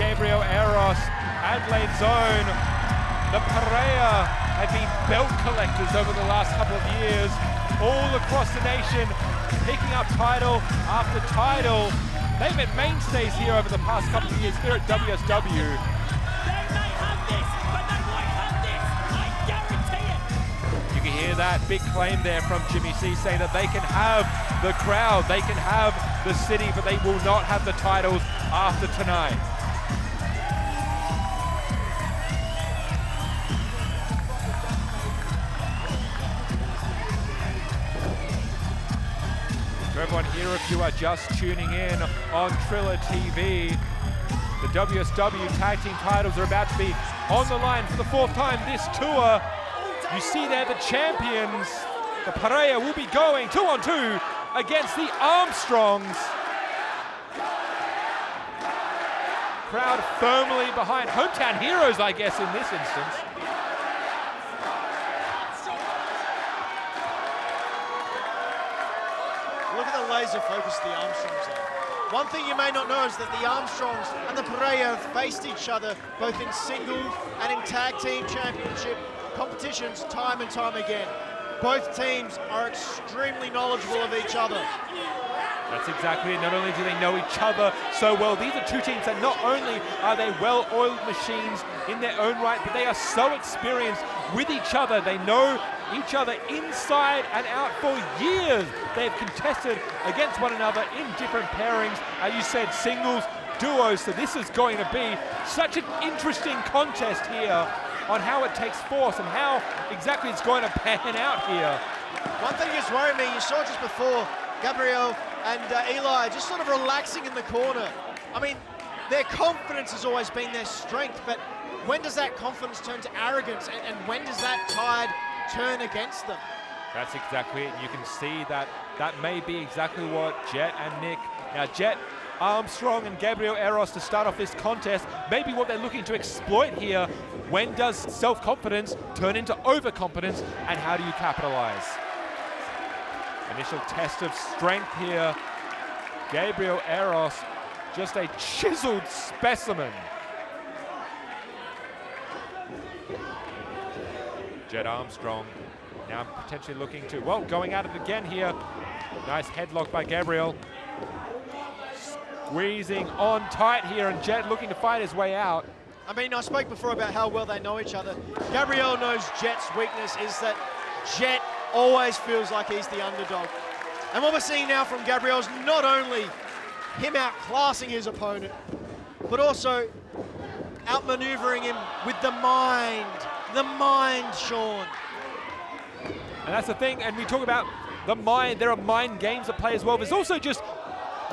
Gabriel Eros, Adelaide Zone. The Parea have been belt collectors over the last couple of years, all across the nation, picking up title after title. They've been mainstays here over the past couple of years here at WSW. They may have this, but they won't have this, I guarantee it. You can hear that big claim there from Jimmy C saying that they can have the crowd, they can have the city, but they will not have the titles after tonight. For everyone here, if you are just tuning in on Triller TV, the WSW Tag Team titles are about to be on the line for the 4th time this tour. You see there the champions, the Parea, will be going 2-on-2 against the Armstrongs. Crowd firmly behind hometown heroes, I guess, in this instance. Look at the laser focus of the Armstrongs there. One thing you may not know is that the Armstrongs and the Parea have faced each other both in singles and in tag team championship competitions time and time again. Both teams are extremely knowledgeable of each other. That's exactly it. Not only do they know each other so well, these are two teams that not only are they well-oiled machines in their own right, but they are so experienced with each other. They know each other inside and out for years. They've contested against one another in different pairings. As you said, singles, duos. So this is going to be such an interesting contest here on how it takes force and how exactly it's going to pan out here. One thing that's worried me, you saw just before, Gabriel and Eli just sort of relaxing in the corner. I mean, their confidence has always been their strength, but when does that confidence turn to arrogance, and when does that tide turn against them? That's exactly it. You can see that that may be exactly what Jet and Nick, now Jet, Armstrong and Gabriel Eros to start off this contest, maybe what they're looking to exploit here. When does self-confidence turn into overconfidence, and how do you capitalize? Initial test of strength here. Gabriel Eros, just a chiseled specimen. Jet Armstrong now potentially looking to, well, going at it again here. Nice headlock by Gabriel. Squeezing on tight here, and Jet looking to fight his way out. I mean, I spoke before about how well they know each other. Gabriel knows Jet's weakness is that Jet always feels like he's the underdog. And what we're seeing now from Gabriel is not only him outclassing his opponent, but also outmaneuvering him with the mind, Sean. And that's the thing, and we talk about the mind, there are mind games at play as well. There's also just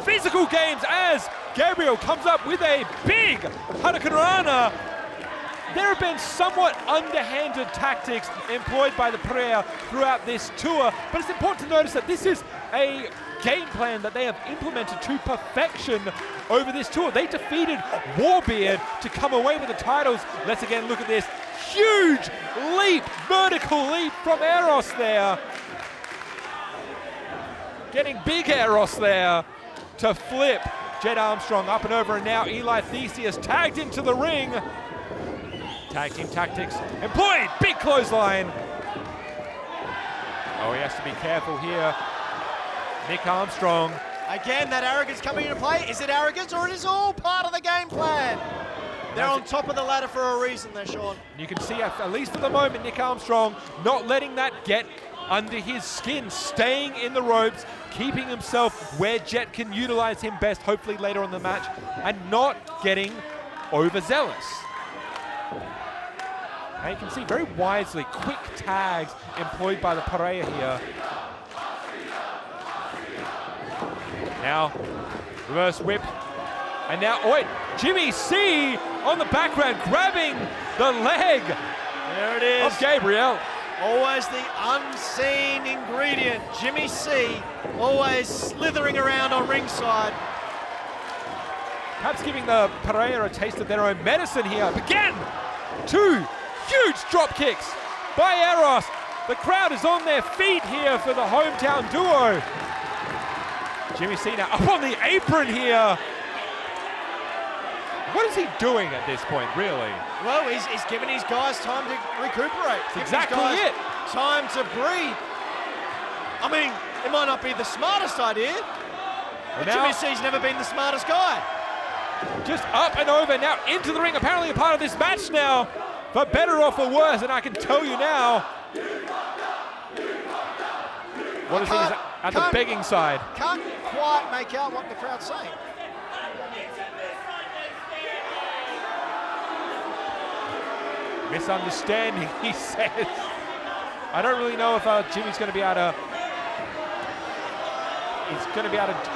physical games as Gabriel comes up with a big Hurricanrana. There have been somewhat underhanded tactics employed by the Parea throughout this tour, but it's important to notice that this is a game plan that they have implemented to perfection over this tour. They defeated Warbeard to come away with the titles. Let's again look at this huge leap, vertical leap from Eros there. Getting big Eros there to flip Jet Armstrong up and over, and now Eli Theseus tagged into the ring. Tag team tactics employed, big clothesline. Oh, he has to be careful here. Nick Armstrong. Again, that arrogance coming into play. Is it arrogance, or it is all part of the game plan? They're on top of the ladder for a reason there, Sean. You can see, at least for the moment, Nick Armstrong not letting that get under his skin, staying in the ropes, keeping himself where Jet can utilize him best, hopefully later on in the match, and not getting overzealous. And you can see very wisely, quick tags employed by the Parea here. Now, reverse whip. And now, Jimmy C on the background, grabbing the leg There it is. of Gabriel. Always the unseen ingredient. Jimmy C always slithering around on ringside. Perhaps giving the Parea a taste of their own medicine here. Again, two huge drop kicks by Eros. The crowd is on their feet here for the hometown duo. Jimmy C now up on the apron here. What is he doing at this point, really? Well, he's giving his guys time to recuperate. That's exactly it. Time to breathe. I mean, it might not be the smartest idea, but now, Jimmy C's never been the smartest guy. Just up and over, now into the ring, apparently a part of this match now, for better or for worse, and I can tell you now, what is things at the begging side? Can't quite make out what the crowd's saying. Misunderstanding, he says. I don't really know if Jimmy's going to be able to. He's going to be able to.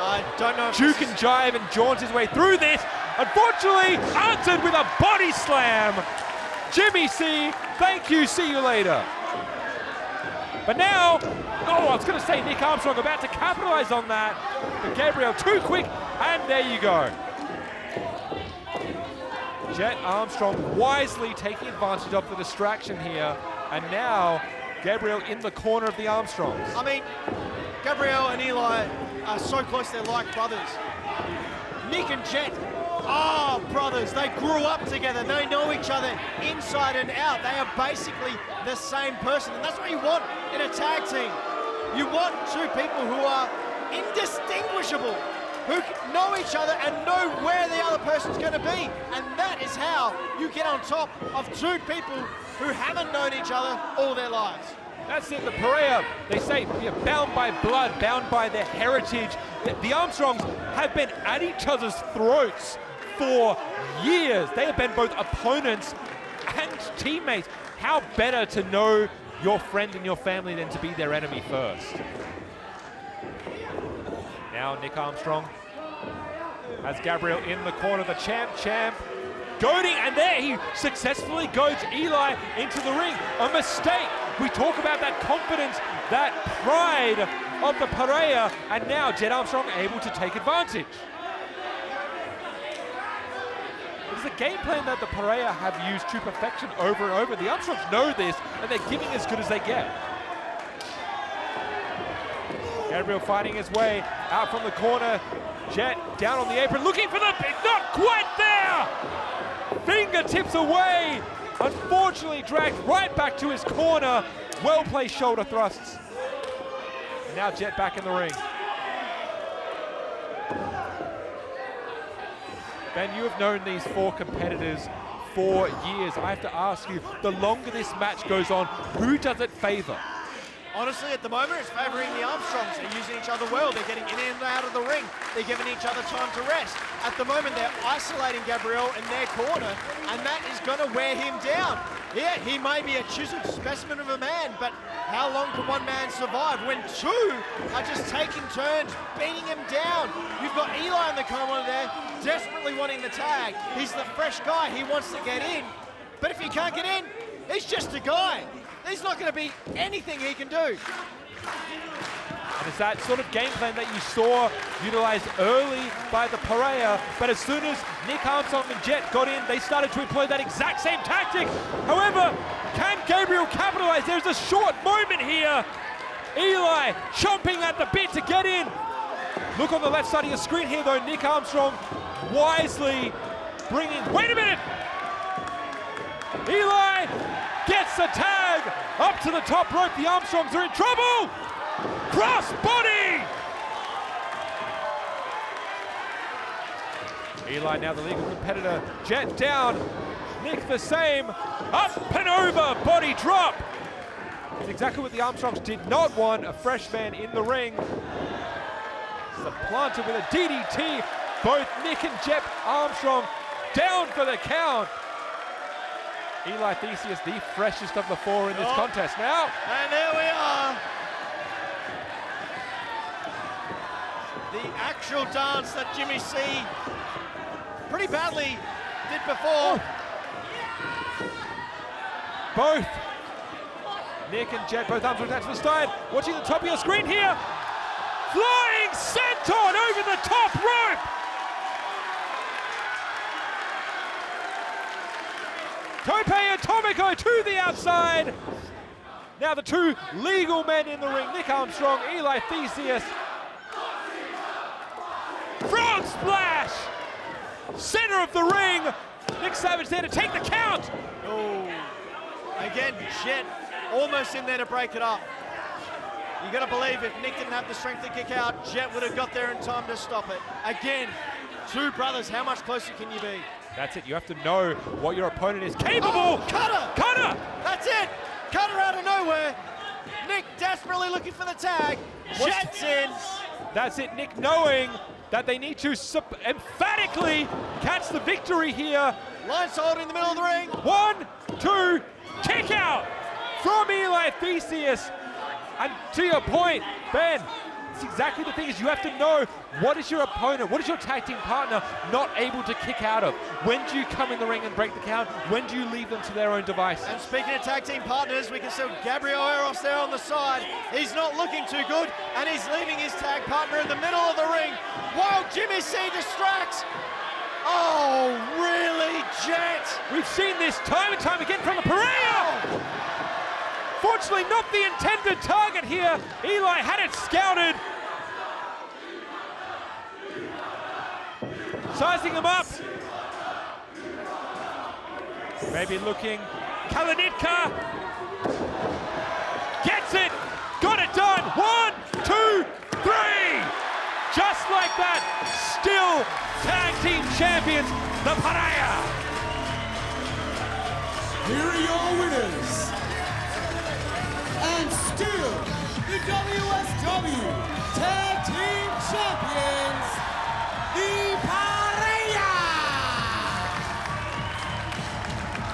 I don't know if juke and jive and jaunt his way through this. Unfortunately, answered with a body slam. Jimmy C, thank you, see you later. But now, oh, I was going to say Nick Armstrong about to capitalize on that. But Gabriel, too quick, and there you go. Jet Armstrong wisely taking advantage of the distraction here. And now, Gabriel in the corner of the Armstrongs. I mean, Gabriel and Eli are so close, they're like brothers. Nick and Jet, brothers. They grew up together. They know each other inside and out. They are basically the same person. And that's what you want in a tag team. You want two people who are indistinguishable, who know each other and know where the other person's going to be. And that is how you get on top of two people who haven't known each other all their lives. That's it, the Parea, they say, bound by blood, bound by their heritage. The Armstrongs have been at each other's throats for years. They have been both opponents and teammates. How better to know your friend and your family than to be their enemy first? Now Nick Armstrong has Gabriel in the corner, the champ, goading, and there he successfully goads Eli into the ring. A mistake. We talk about that confidence, that pride of the Parea, and now Jet Armstrong able to take advantage. It's a game plan that the Parea have used to perfection over and over. The Armstrongs know this, and they're giving as good as they get. Gabriel fighting his way out from the corner. Jet down on the apron, looking for the big, not quite there! Fingertips away! Unfortunately dragged right back to his corner. Well-placed shoulder thrusts. And now Jet back in the ring. Ben, you have known these four competitors for years. I have to ask you, the longer this match goes on, who does it favor? Honestly, at the moment, it's favouring the Armstrongs. They're using each other well. They're getting in and out of the ring. They're giving each other time to rest. At the moment, they're isolating Gabriel in their corner, and that is going to wear him down. Yeah, he may be a chiseled specimen of a man, but how long can one man survive when two are just taking turns, beating him down? You've got Eli in the corner there, desperately wanting the tag. He's the fresh guy. He wants to get in, but if he can't get in, he's just a guy. There's not going to be anything he can do. And it's that sort of game plan that you saw utilized early by the Parea, but as soon as Nick Armstrong and Jet got in, they started to employ that exact same tactic. However, can Gabriel capitalize? There's a short moment here. Eli chomping at the bit to get in. Look on the left side of your screen here though, Nick Armstrong wisely bringing, wait a minute! Eli gets the tag up to the top rope. The Armstrongs are in trouble. Cross body. Eli now the legal competitor. Jet down. Nick the same. Up and over. Body drop. It's exactly what the Armstrongs did not want. A fresh man in the ring. Supplanted with a DDT. Both Nick and Jet Armstrong down for the count. Eli Theseus, the freshest of the four in this contest now. And there we are. The actual dance that Jimmy C pretty badly did before. Both Nick and Jet, both arms down to the side. Watching the top of your screen here. Flying senton over the top rope. Tope and Tomiko to the outside. Now the two legal men in the ring, Nick Armstrong, Eli Theseus. Frog splash! center of the ring. Nick Savage there to take the count. Oh, again, Jet almost in there to break it up. You got to believe if Nick didn't have the strength to kick out, Jet would have got there in time to stop it. Again, two brothers, how much closer can you be? That's it, you have to know what your opponent is capable. Oh, cutter! Cutter! That's it! Cutter out of nowhere. Nick desperately looking for the tag. Jet's in. That's it, Nick knowing that they need to emphatically catch the victory here. Line hold in the middle of the ring. 1, 2, kick out from Eli Theseus. And to your point, Ben, it's exactly the thing is you have to know what is your opponent, what is your tag team partner not able to kick out of? When do you come in the ring and break the count? When do you leave them to their own device? And speaking of tag team partners, we can see Gabriel Eros there on the side. He's not looking too good, and he's leaving his tag partner in the middle of the ring while Jimmy C distracts. Oh, really, Jet? We've seen this time and time again from the Parea. Fortunately, not the intended target here. Eli had it scouted. Sizing him up. Maybe looking. Kalanitka gets it. Got it done. 1, 2, 3. Just like that. Still tag team champions, the Parea. Here are your winners. And still the WSW Tag Team Champions, the Parea!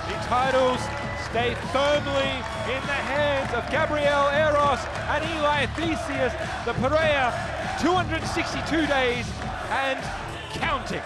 The titles stay firmly in the hands of Gabriel Eros and Eli Theseus. The Parea, 262 days and counting.